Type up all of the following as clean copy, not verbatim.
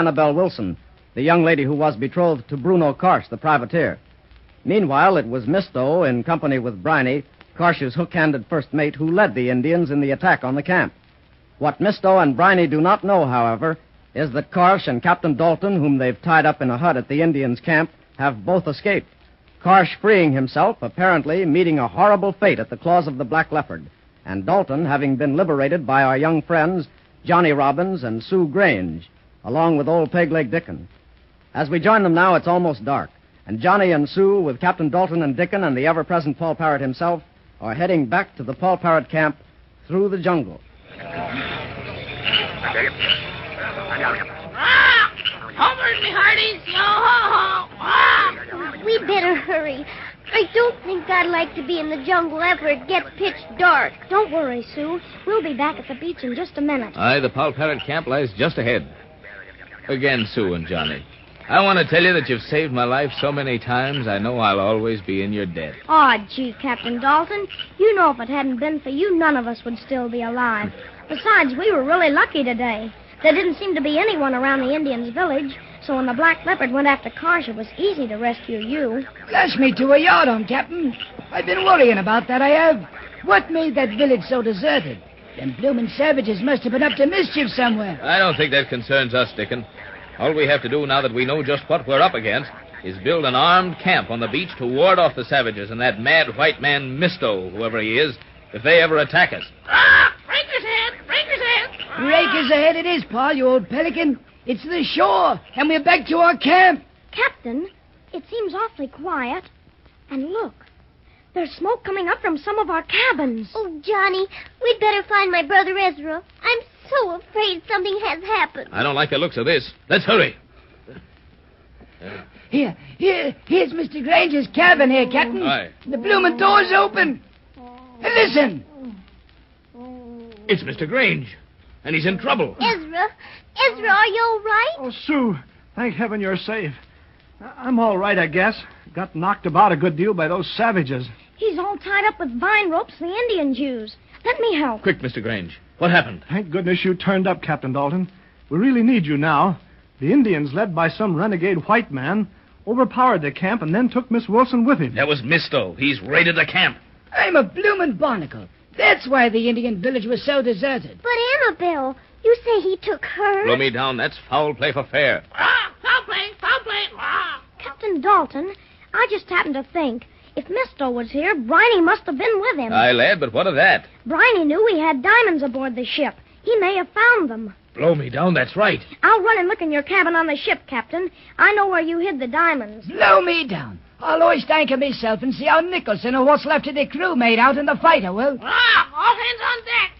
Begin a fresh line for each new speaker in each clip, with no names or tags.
Annabelle Wilson, the young lady who was betrothed to Bruno Karsh, the privateer. Meanwhile, it was Misto, in company with Briney, Karsh's hook-handed first mate, who led the Indians in the attack on the camp. What Misto and Briney do not know, however, is that Karsh and Captain Dalton, whom they've tied up in a hut at the Indians' camp, have both escaped. Karsh freeing himself, apparently meeting a horrible fate at the claws of the Black Leopard, and Dalton having been liberated by our young friends, Johnny Robbins and Sue Grange, along with old Peg-Leg Dickon. As we join them now, it's almost dark, and Johnny and Sue, with Captain Dalton and Dickon and the ever-present Paul Parrot himself, are heading back to the Paul Parrot camp through the jungle.
Homers, me hearties! Yo-ho-ho!
We better hurry. I don't think I'd like to be in the jungle after it gets pitch dark.
Don't worry, Sue. We'll be back at the beach in just a minute.
Aye, the Paul Parrot camp lies just ahead. Again, Sue and Johnny, I want to tell you that you've saved my life so many times, I know I'll always be in your debt.
Aw, gee, Captain Dalton. You know if it hadn't been for you, none of us would still be alive. Besides, we were really lucky today. There didn't seem to be anyone around the Indians' village, so when the Black Leopard went after Karsh, it was easy to rescue you.
Bless me to a yard on, Captain. I've been worrying about that, I have. What made that village so deserted? Them bloomin' savages must have been up to mischief somewhere.
I don't think that concerns us, Dickon. All we have to do now that we know just what we're up against is build an armed camp on the beach to ward off the savages and that mad white man Misto, whoever he is, if they ever attack us.
Breaker's head! Breaker's head!
Breakers ahead it is, Paul, you old pelican. It's the shore, and we're back to our camp.
Captain, it seems awfully quiet. And look, there's smoke coming up from some of our cabins.
Oh, Johnny, we'd better find my brother Ezra. I'm so afraid something has happened.
I don't like the looks of this. Let's hurry.
Here's Mr. Grange's cabin here, Captain.
Aye.
The bloomin' door's open. And listen.
It's Mr. Grange, and he's in trouble.
Ezra, are you all right?
Oh, Sue, thank heaven you're safe. I'm all right, I guess. Got knocked about a good deal by those savages.
He's all tied up with vine ropes the Indians use. Let me help.
Quick, Mr. Grange. What happened?
Thank goodness you turned up, Captain Dalton. We really need you now. The Indians, led by some renegade white man, overpowered the camp and then took Miss Wilson with him.
That was Misto. He's raided the camp.
I'm a bloomin' barnacle. That's why the Indian village was so deserted.
But Annabelle, you say he took her?
Blow me down. That's foul play for fair.
Foul play! Foul play!
Captain Dalton, I just happened to think, if Misto was here, Briney must have been with him.
Aye, lad, but what of that?
Briney knew we had diamonds aboard the ship. He may have found them.
Blow me down, that's right.
I'll run and look in your cabin on the ship, Captain. I know where you hid the diamonds.
Blow me down. I'll always thank myself and see how Nicholson or what's left of the crew made out in the fight, I will.
All hands on deck!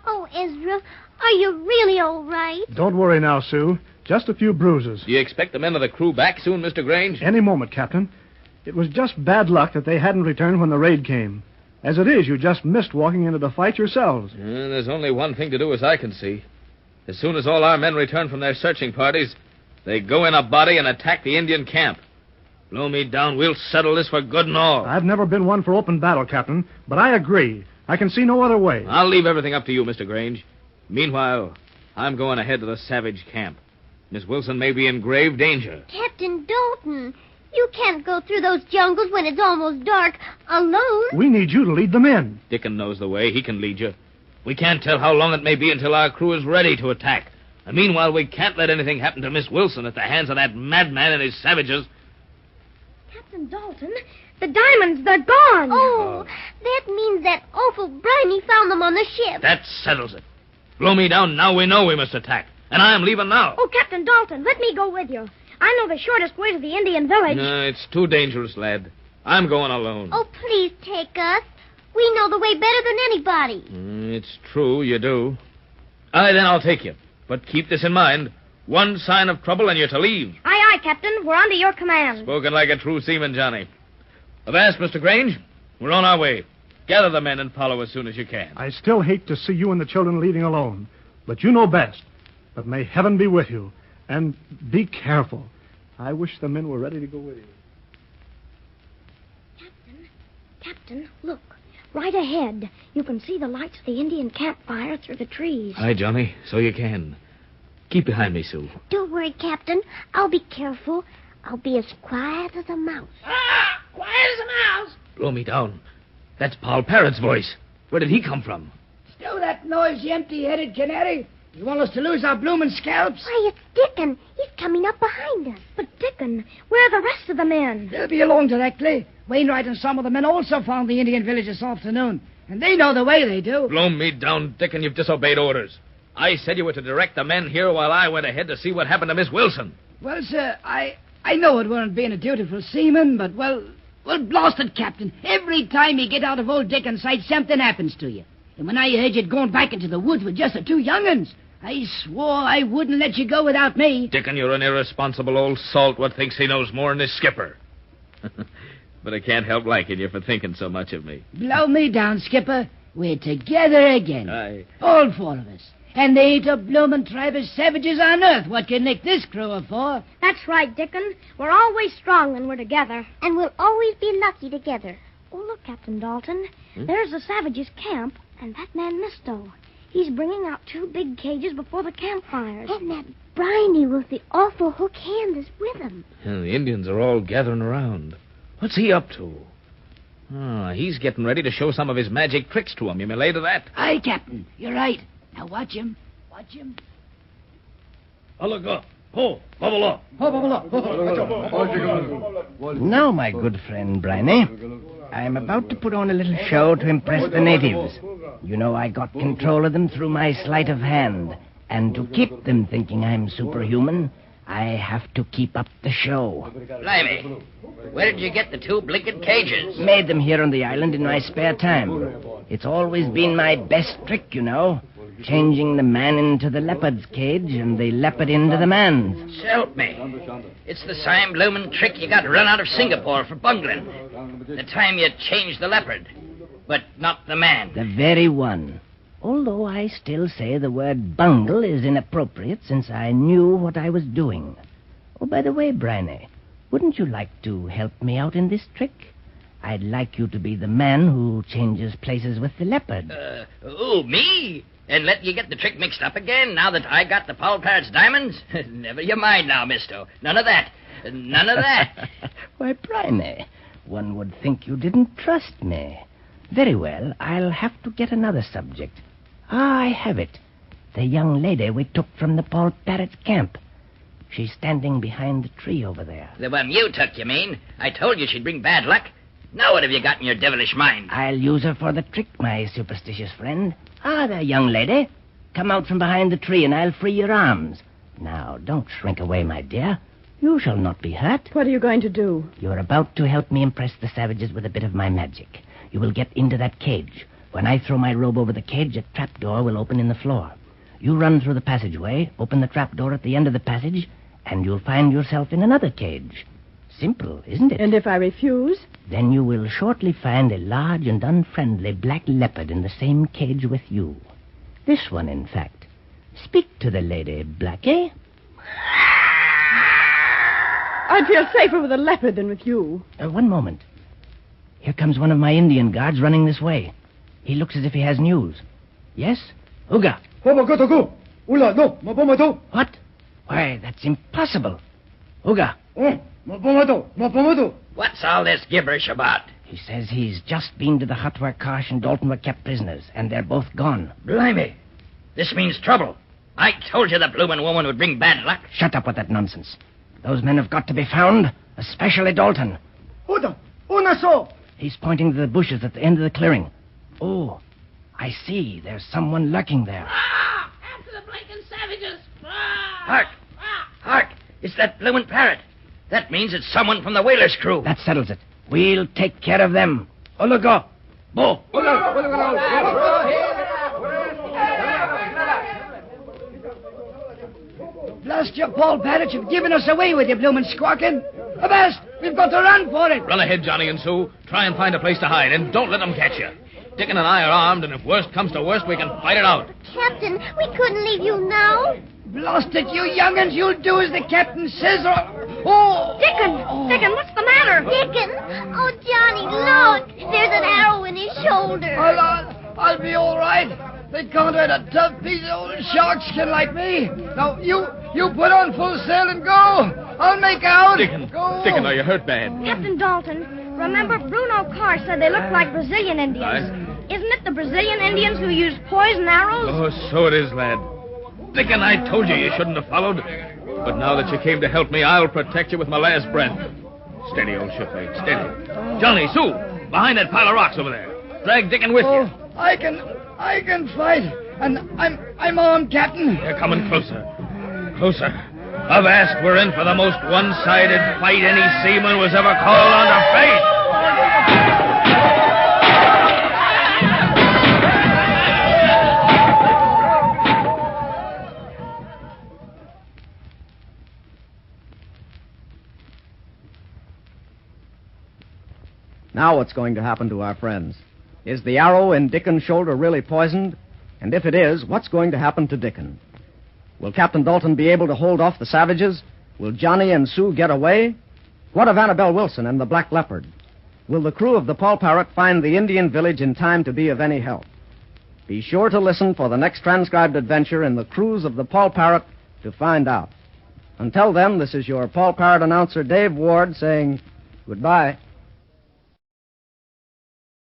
Oh, Ezra, are you really all right?
Don't worry now, Sue. Just a few bruises.
Do you expect the men of the crew back soon, Mr. Grange?
Any moment, Captain. It was just bad luck that they hadn't returned when the raid came. As it is, you just missed walking into the fight yourselves.
There's only one thing to do as I can see. As soon as all our men return from their searching parties, they go in a body and attack the Indian camp. Blow me down, we'll settle this for good and all.
I've never been one for open battle, Captain, but I agree. I can see no other way.
I'll leave everything up to you, Mr. Grange. Meanwhile, I'm going ahead to the savage camp. Miss Wilson may be in grave danger.
Captain Dalton, you can't go through those jungles when it's almost dark alone.
We need you to lead them in.
Dickon knows the way. He can lead you. We can't tell how long it may be until our crew is ready to attack. And meanwhile, we can't let anything happen to Miss Wilson at the hands of that madman and his savages.
Captain Dalton, the diamonds, they're gone.
Oh, that means that awful Briney found them on the ship.
That settles it. Blow me down, now we know we must attack. And I'm leaving now.
Oh, Captain Dalton, let me go with you. I know the shortest way to the Indian village.
No, it's too dangerous, lad. I'm going alone.
Oh, please take us. We know the way better than anybody.
It's true, you do. Aye, then I'll take you. But keep this in mind. One sign of trouble and you're to leave.
Aye, aye, Captain. We're under your command.
Spoken like a true seaman, Johnny. Avast, Mr. Grange. We're on our way. Gather the men and follow as soon as you can.
I still hate to see you and the children leaving alone, but you know best. But may heaven be with you. And be careful. I wish the men were ready to go with you.
Captain, look. Right ahead. You can see the lights of the Indian campfire through the trees.
Aye, Johnny. So you can. Keep behind me, Sue.
Don't worry, Captain. I'll be careful. I'll be as quiet as a mouse.
Quiet as a mouse.
Blow me down. That's Paul Parrot's voice. Where did he come from?
Stow that noise, you empty-headed canary. You want us to lose our bloomin' scalps?
Why, it's Dickon. He's coming up behind us.
But, Dickon, where are the rest of the men?
They'll be along directly. Wainwright and some of the men also found the Indian village this afternoon. And they know the way they do.
Blow me down, Dickon. You've disobeyed orders. I said you were to direct the men here while I went ahead to see what happened to Miss Wilson.
Well, sir, I know it weren't being a dutiful seaman, but, well, blast it, Captain. Every time you get out of old Dickon's sight, something happens to you. And when I heard you'd gone back into the woods with just the two young'uns, I swore I wouldn't let you go without me.
Dickon, you're an irresponsible old salt what thinks he knows more than his skipper. But I can't help liking you for thinking so much of me.
Blow me down, Skipper. We're together again.
Aye.
All four of us. And there ain't a bloomin' tribe of savages on earth what can lick this crew of four.
That's right, Dickon. We're always strong when we're together.
And we'll always be lucky together.
Oh, look, Captain Dalton. There's the savages' camp, and that man Misto. He's bringing out two big cages before the campfires.
And that Briny with the awful hook hand is with him.
And the Indians are all gathering around. What's he up to? He's getting ready to show some of his magic tricks to him. You may lay to that.
Aye, Captain. You're right. Now watch him. Watch him.
Now, my good friend Briny, I'm about to put on a little show to impress the natives. You know I got control of them through my sleight of hand. And to keep them thinking I'm superhuman, I have to keep up the show.
Blimey. Where did you get the two blinking cages?
Made them here on the island in my spare time. It's always been my best trick, you know. Changing the man into the leopard's cage and the leopard into the man's.
Help me. It's the same bloomin' trick you got run out of Singapore for bungling. The time you changed the leopard, but not the man.
The very one. Although I still say the word bungle is inappropriate since I knew what I was doing. Oh, by the way, Briny, wouldn't you like to help me out in this trick? I'd like you to be the man who changes places with the leopard.
Me? And let you get the trick mixed up again now that I got the Paul Parrot's diamonds? Never you mind now, misto. None of that. None of that.
Why, Briny, one would think you didn't trust me. Very well, I'll have to get another subject. I have it. The young lady we took from the Paul Parrot's camp. She's standing behind the tree over there.
The one you took, you mean? I told you she'd bring bad luck. Now what have you got in your devilish mind?
I'll use her for the trick, my superstitious friend. Ah, there, young lady. Come out from behind the tree and I'll free your arms. Now, don't shrink away, my dear. You shall not be hurt.
What are you going to do?
You're about to help me impress the savages with a bit of my magic. You will get into that cage. When I throw my robe over the cage, a trapdoor will open in the floor. You run through the passageway, open the trapdoor at the end of the passage, and you'll find yourself in another cage. Simple, isn't it?
And if I refuse?
Then you will shortly find a large and unfriendly black leopard in the same cage with you. This one, in fact. Speak to the lady, Blackie.
I'd feel safer with a leopard than with you.
One moment. Here comes one of my Indian guards running this way. He looks as if he has news. Yes? Uga. What? Why, that's impossible. Uga.
What's all this gibberish about?
He says he's just been to the hut where Karsh and Dalton were kept prisoners, and they're both gone.
Blimey. This means trouble. I told you the bloomin' woman would bring bad luck.
Shut up with that nonsense. Those men have got to be found, especially Dalton. He's pointing to the bushes at the end of the clearing. Oh, I see. There's someone lurking there.
After the blinking savages.
Hark. Hark. It's that bloomin' parrot. That means it's someone from the whaler's crew.
That settles it. We'll take care of them. Ulugo. Bo.
Blast your Paul Parrot, you've given us away with your bloomin' squawking. Avast, we've got to run for it.
Run ahead, Johnny and Sue. Try and find a place to hide, and don't let them catch you. Dickon and I are armed, and if worst comes to worst, we can fight it out.
Captain, we couldn't leave you now.
Blast it, you young'uns. You'll do as the captain says, or... Oh!
Dickon, what's the matter?
Dickon! Oh, Johnny, look! There's an arrow in his shoulder.
I'll be all right. They can't hurt a tough piece of old shark skin like me. Now, you put on full sail and go. I'll make out.
Dickon,
Go.
Dickon, are you hurt bad?
Captain Dalton, remember Bruno Carr said they looked like Brazilian Indians.
Aye.
Isn't it the Brazilian Indians who used poison arrows?
Oh, so it is, lad. Dickon, I told you shouldn't have followed. But now that you came to help me, I'll protect you with my last breath. Steady, old shipmate, steady. Johnny, Sue, behind that pile of rocks over there. Drag Dickon with you.
I can fight. And I'm armed, Captain.
They're coming closer. Closer. Avast, we're in for the most one-sided fight any seaman was ever called on to face.
Now what's going to happen to our friends? Is the arrow in Dickon's shoulder really poisoned? And if it is, what's going to happen to Dickon? Will Captain Dalton be able to hold off the savages? Will Johnny and Sue get away? What of Annabelle Wilson and the Black Leopard? Will the crew of the Paul Parrot find the Indian village in time to be of any help? Be sure to listen for the next transcribed adventure in the cruise of the Paul Parrot to find out. Until then, this is your Paul Parrot announcer, Dave Ward, saying goodbye.